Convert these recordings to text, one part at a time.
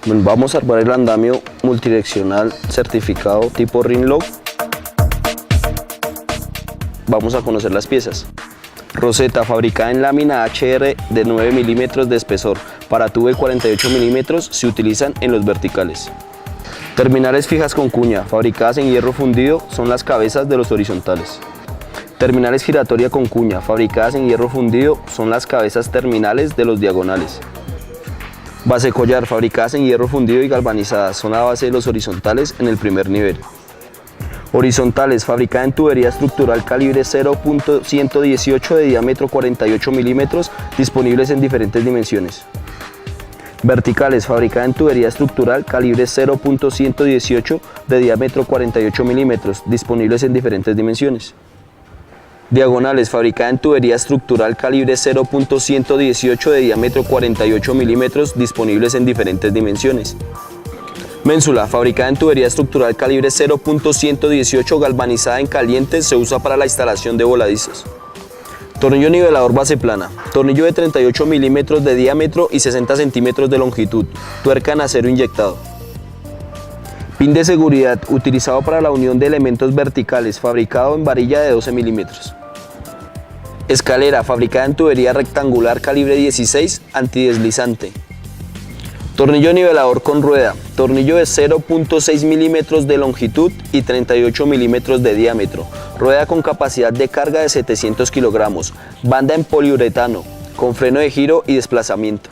Vamos a armar el andamio multidireccional certificado tipo Ringlock. Vamos a conocer las piezas. Roseta fabricada en lámina HR de 9 milímetros de espesor. Para tubo de 48 milímetros se utilizan en los verticales. Terminales fijas con cuña, fabricadas en hierro fundido, son las cabezas de los horizontales. Terminales giratoria con cuña, fabricadas en hierro fundido, son las cabezas terminales de los diagonales. Base collar, fabricadas en hierro fundido y galvanizadas, son la base de los horizontales en el primer nivel. Horizontales, fabricada en tubería estructural calibre 0.118 de diámetro 48 milímetros, disponibles en diferentes dimensiones. Verticales, fabricada en tubería estructural calibre 0.118 de diámetro 48 milímetros, disponibles en diferentes dimensiones. Diagonales, fabricada en tubería estructural calibre 0.118 de diámetro 48 milímetros, disponibles en diferentes dimensiones. Ménsula, fabricada en tubería estructural calibre 0.118 galvanizada en caliente, se usa para la instalación de voladizos. Tornillo nivelador base plana, tornillo de 38 milímetros de diámetro y 60 centímetros de longitud, tuerca en acero inyectado. Pin de seguridad, utilizado para la unión de elementos verticales, fabricado en varilla de 12 milímetros. Escalera, fabricada en tubería rectangular calibre 16, antideslizante. Tornillo nivelador con rueda, tornillo de 0.6 milímetros de longitud y 38 milímetros de diámetro, rueda con capacidad de carga de 700 kilogramos, banda en poliuretano, con freno de giro y desplazamiento.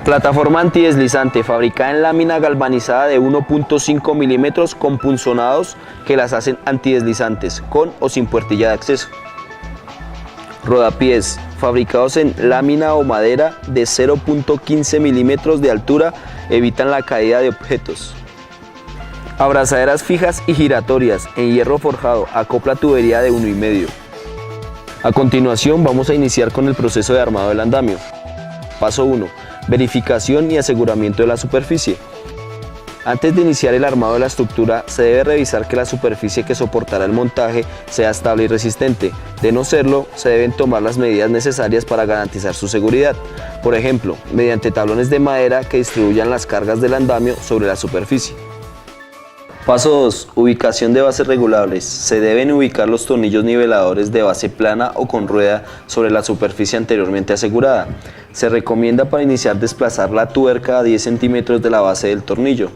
Plataforma antideslizante, fabricada en lámina galvanizada de 1.5 milímetros con punzonados que las hacen antideslizantes, con o sin puertilla de acceso. Rodapiés, fabricados en lámina o madera de 0.15 milímetros de altura, evitan la caída de objetos. Abrazaderas fijas y giratorias en hierro forjado, acopla tubería de 1,5. A continuación vamos a iniciar con el proceso de armado del andamio. Paso 1. Verificación y aseguramiento de la superficie. Antes de iniciar el armado de la estructura, se debe revisar que la superficie que soportará el montaje sea estable y resistente. De no serlo, se deben tomar las medidas necesarias para garantizar su seguridad. Por ejemplo, mediante tablones de madera que distribuyan las cargas del andamio sobre la superficie. Paso 2. Ubicación de bases regulables. Se deben ubicar los tornillos niveladores de base plana o con rueda sobre la superficie anteriormente asegurada. Se recomienda para iniciar desplazar la tuerca a 10 centímetros de la base del tornillo.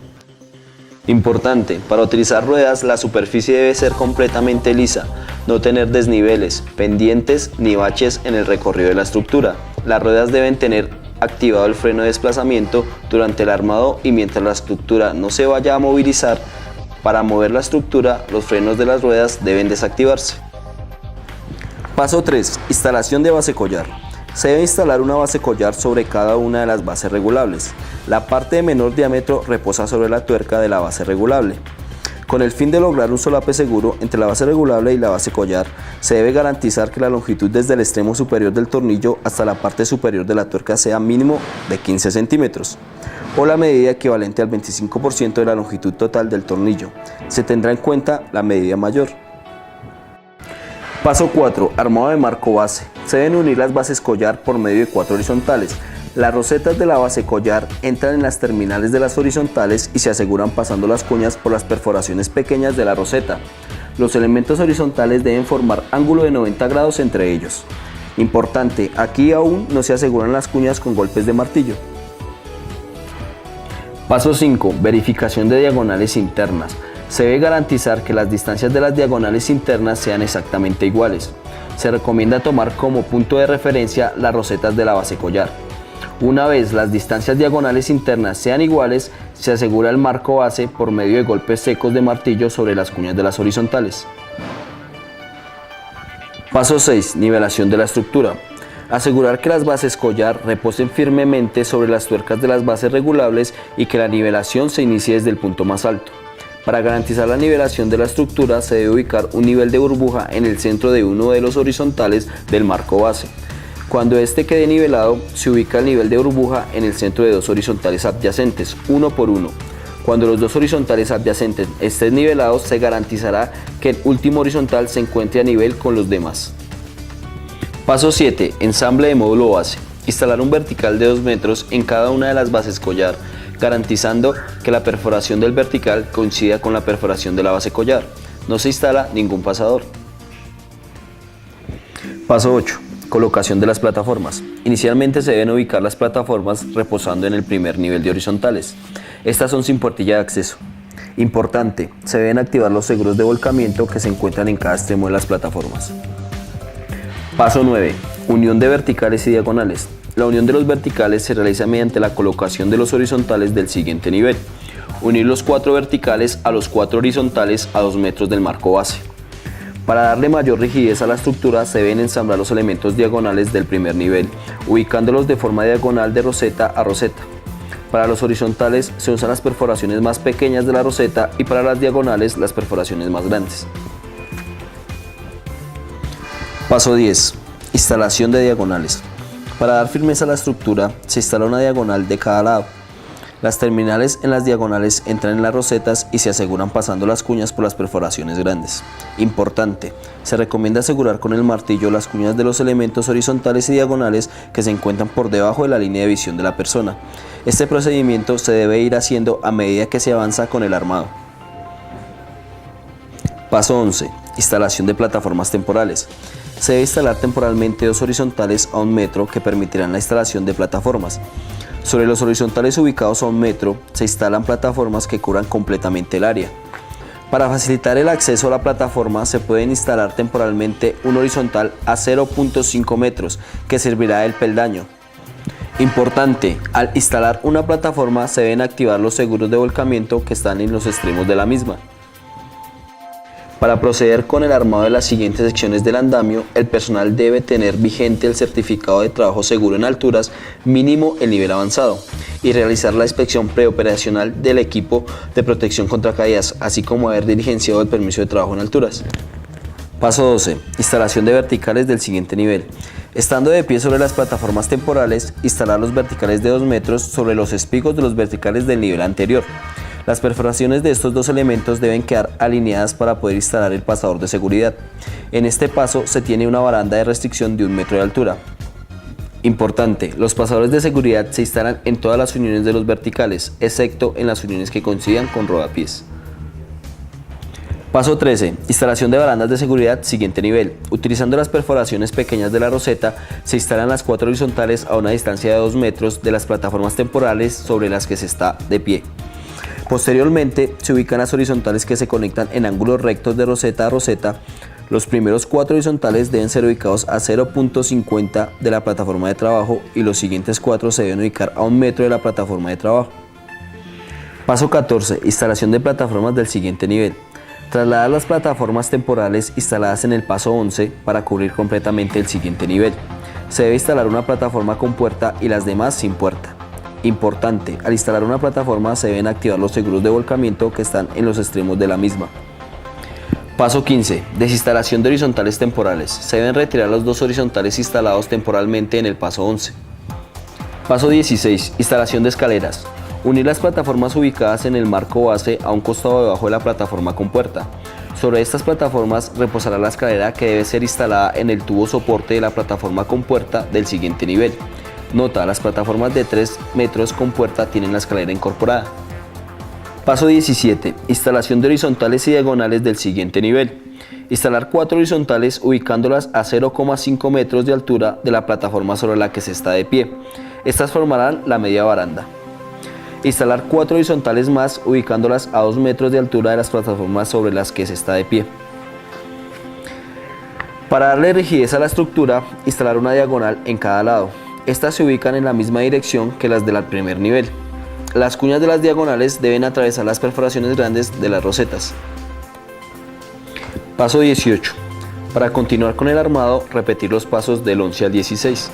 Importante, para utilizar ruedas la superficie debe ser completamente lisa, no tener desniveles, pendientes ni baches en el recorrido de la estructura. Las ruedas deben tener activado el freno de desplazamiento durante el armado y mientras la estructura no se vaya a movilizar. Para mover la estructura, los frenos de las ruedas deben desactivarse. Paso 3. Instalación de base collar. Se debe instalar una base collar sobre cada una de las bases regulables. La parte de menor diámetro reposa sobre la tuerca de la base regulable. Con el fin de lograr un solape seguro entre la base regulable y la base collar, se debe garantizar que la longitud desde el extremo superior del tornillo hasta la parte superior de la tuerca sea mínimo de 15 centímetros, o la medida equivalente al 25% de la longitud total del tornillo. Se tendrá en cuenta la medida mayor. Paso 4. Armado de marco base. Se deben unir las bases collar por medio de 4 horizontales. Las rosetas de la base collar entran en las terminales de las horizontales y se aseguran pasando las cuñas por las perforaciones pequeñas de la roseta. Los elementos horizontales deben formar ángulo de 90 grados entre ellos. Importante, aquí aún no se aseguran las cuñas con golpes de martillo. Paso 5. Verificación de diagonales internas. Se debe garantizar que las distancias de las diagonales internas sean exactamente iguales. Se recomienda tomar como punto de referencia las rosetas de la base collar. Una vez las distancias diagonales internas sean iguales, se asegura el marco base por medio de golpes secos de martillo sobre las cuñas de las horizontales. Paso 6. Nivelación de la estructura. Asegurar que las bases collar reposen firmemente sobre las tuercas de las bases regulables y que la nivelación se inicie desde el punto más alto. Para garantizar la nivelación de la estructura se debe ubicar un nivel de burbuja en el centro de uno de los horizontales del marco base. Cuando este quede nivelado, se ubica el nivel de burbuja en el centro de dos horizontales adyacentes, uno por uno. Cuando los dos horizontales adyacentes estén nivelados, se garantizará que el último horizontal se encuentre a nivel con los demás. Paso 7. Ensamble de módulo base. Instalar un vertical de 2 metros en cada una de las bases collar, garantizando que la perforación del vertical coincida con la perforación de la base collar. No se instala ningún pasador. Paso 8. Colocación de las plataformas. Inicialmente se deben ubicar las plataformas reposando en el primer nivel de horizontales. Estas son sin puertilla de acceso. Importante, se deben activar los seguros de volcamiento que se encuentran en cada extremo de las plataformas. Paso 9. Unión de verticales y diagonales. La unión de los verticales se realiza mediante la colocación de los horizontales del siguiente nivel. Unir los 4 verticales a los 4 horizontales a 2 metros del marco base. Para darle mayor rigidez a la estructura se deben ensamblar los elementos diagonales del primer nivel, ubicándolos de forma diagonal de roseta a roseta. Para los horizontales se usan las perforaciones más pequeñas de la roseta y para las diagonales las perforaciones más grandes. Paso 10. Instalación de diagonales. Para dar firmeza a la estructura se instala una diagonal de cada lado. Las terminales en las diagonales entran en las rosetas y se aseguran pasando las cuñas por las perforaciones grandes. Importante, se recomienda asegurar con el martillo las cuñas de los elementos horizontales y diagonales que se encuentran por debajo de la línea de visión de la persona. Este procedimiento se debe ir haciendo a medida que se avanza con el armado. Paso 11. Instalación de plataformas temporales. Se debe instalar temporalmente 2 horizontales a 1 metro que permitirán la instalación de plataformas. Sobre los horizontales ubicados a 1 metro se instalan plataformas que cubran completamente el área. Para facilitar el acceso a la plataforma se pueden instalar temporalmente un horizontal a 0.5 metros que servirá de peldaño. Importante, al instalar una plataforma se deben activar los seguros de volcamiento que están en los extremos de la misma. Para proceder con el armado de las siguientes secciones del andamio, el personal debe tener vigente el certificado de trabajo seguro en alturas, mínimo el nivel avanzado, y realizar la inspección preoperacional del equipo de protección contra caídas, así como haber diligenciado el permiso de trabajo en alturas. Paso 12. Instalación de verticales del siguiente nivel. Estando de pie sobre las plataformas temporales, instalar los verticales de 2 metros sobre los espigos de los verticales del nivel anterior. Las perforaciones de estos dos elementos deben quedar alineadas para poder instalar el pasador de seguridad. En este paso se tiene una baranda de restricción de 1 metro de altura. Importante, los pasadores de seguridad se instalan en todas las uniones de los verticales, excepto en las uniones que coincidan con rodapiés. Paso 13. Instalación de barandas de seguridad siguiente nivel. Utilizando las perforaciones pequeñas de la roseta, se instalan las 4 horizontales a una distancia de 2 metros de las plataformas temporales sobre las que se está de pie. Posteriormente, se ubican las horizontales que se conectan en ángulos rectos de roseta a roseta. Los primeros 4 horizontales deben ser ubicados a 0.50 de la plataforma de trabajo y los siguientes 4 se deben ubicar a 1 metro de la plataforma de trabajo. Paso 14. Instalación de plataformas del siguiente nivel. Trasladar las plataformas temporales instaladas en el paso 11 para cubrir completamente el siguiente nivel. Se debe instalar una plataforma con puerta y las demás sin puerta. Importante, al instalar una plataforma se deben activar los seguros de volcamiento que están en los extremos de la misma. Paso 15. Desinstalación de horizontales temporales. Se deben retirar los 2 horizontales instalados temporalmente en el paso 11. Paso 16. Instalación de escaleras. Unir las plataformas ubicadas en el marco base a un costado debajo de la plataforma con puerta. Sobre estas plataformas reposará la escalera que debe ser instalada en el tubo soporte de la plataforma con puerta del siguiente nivel. Nota, las plataformas de 3 metros con puerta tienen la escalera incorporada. Paso 17. Instalación de horizontales y diagonales del siguiente nivel. Instalar 4 horizontales ubicándolas a 0,5 metros de altura de la plataforma sobre la que se está de pie. Estas formarán la media baranda. Instalar 4 horizontales más ubicándolas a 2 metros de altura de las plataformas sobre las que se está de pie. Para darle rigidez a la estructura, instalar una diagonal en cada lado. Estas se ubican en la misma dirección que las del primer nivel. Las cuñas de las diagonales deben atravesar las perforaciones grandes de las rosetas. Paso 18. Para continuar con el armado, repetir los pasos del 11 al 16.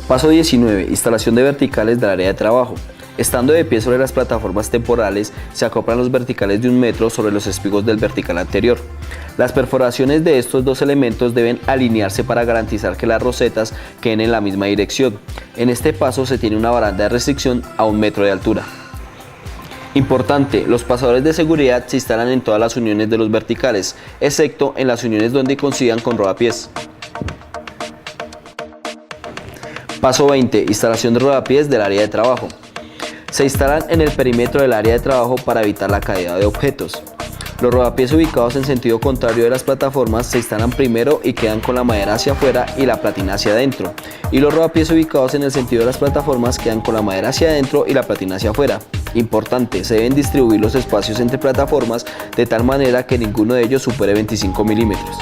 Paso 19. Instalación de verticales del área de trabajo. Estando de pie sobre las plataformas temporales, se acoplan los verticales de 1 metro sobre los espigos del vertical anterior. Las perforaciones de estos dos elementos deben alinearse para garantizar que las rosetas queden en la misma dirección. En este paso se tiene una baranda de restricción a 1 metro de altura. Importante, los pasadores de seguridad se instalan en todas las uniones de los verticales, excepto en las uniones donde coincidan con rodapiés. Paso 20. Instalación de rodapiés del área de trabajo. Se instalan en el perímetro del área de trabajo para evitar la caída de objetos. Los rodapiés ubicados en sentido contrario de las plataformas se instalan primero y quedan con la madera hacia afuera y la platina hacia adentro. Y los rodapiés ubicados en el sentido de las plataformas quedan con la madera hacia adentro y la platina hacia afuera. Importante, se deben distribuir los espacios entre plataformas de tal manera que ninguno de ellos supere 25 milímetros.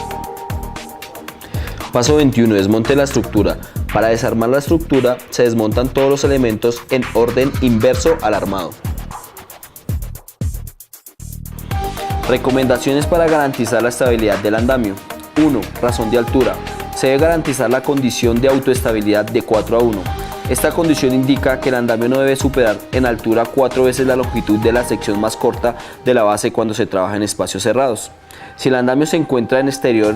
Paso 21. Desmonte de la estructura. Para desarmar la estructura se desmontan todos los elementos en orden inverso al armado. Recomendaciones para garantizar la estabilidad del andamio. 1. Razón de altura. Se debe garantizar la condición de autoestabilidad de 4:1. Esta condición indica que el andamio no debe superar en altura 4 veces la longitud de la sección más corta de la base cuando se trabaja en espacios cerrados. Si el andamio se encuentra en exterior,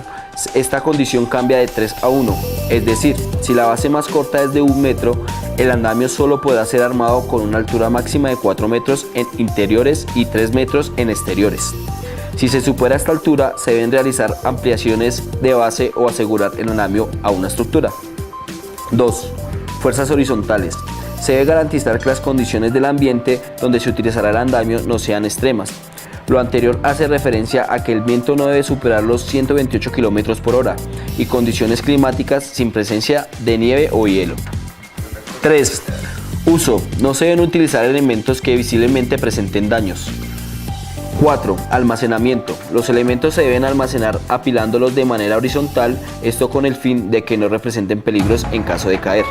esta condición cambia de 3:1, es decir, si la base más corta es de 1 metro, el andamio solo podrá ser armado con una altura máxima de 4 metros en interiores y 3 metros en exteriores. Si se supera esta altura, se deben realizar ampliaciones de base o asegurar el andamio a una estructura. 2. Fuerzas horizontales. Se debe garantizar que las condiciones del ambiente donde se utilizará el andamio no sean extremas. Lo anterior hace referencia a que el viento no debe superar los 128 km por hora y condiciones climáticas sin presencia de nieve o hielo. 3. Uso. No se deben utilizar elementos que visiblemente presenten daños. 4. Almacenamiento. Los elementos se deben almacenar apilándolos de manera horizontal, esto con el fin de que no representen peligros en caso de caer.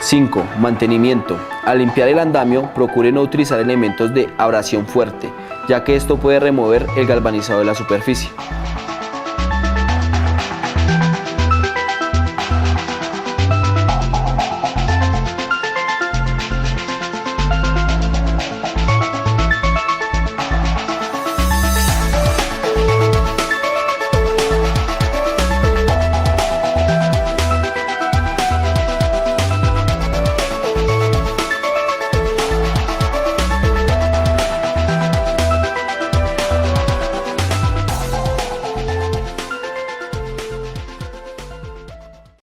5. Mantenimiento. Al limpiar el andamio, procure no utilizar elementos de abrasión fuerte, ya que esto puede remover el galvanizado de la superficie.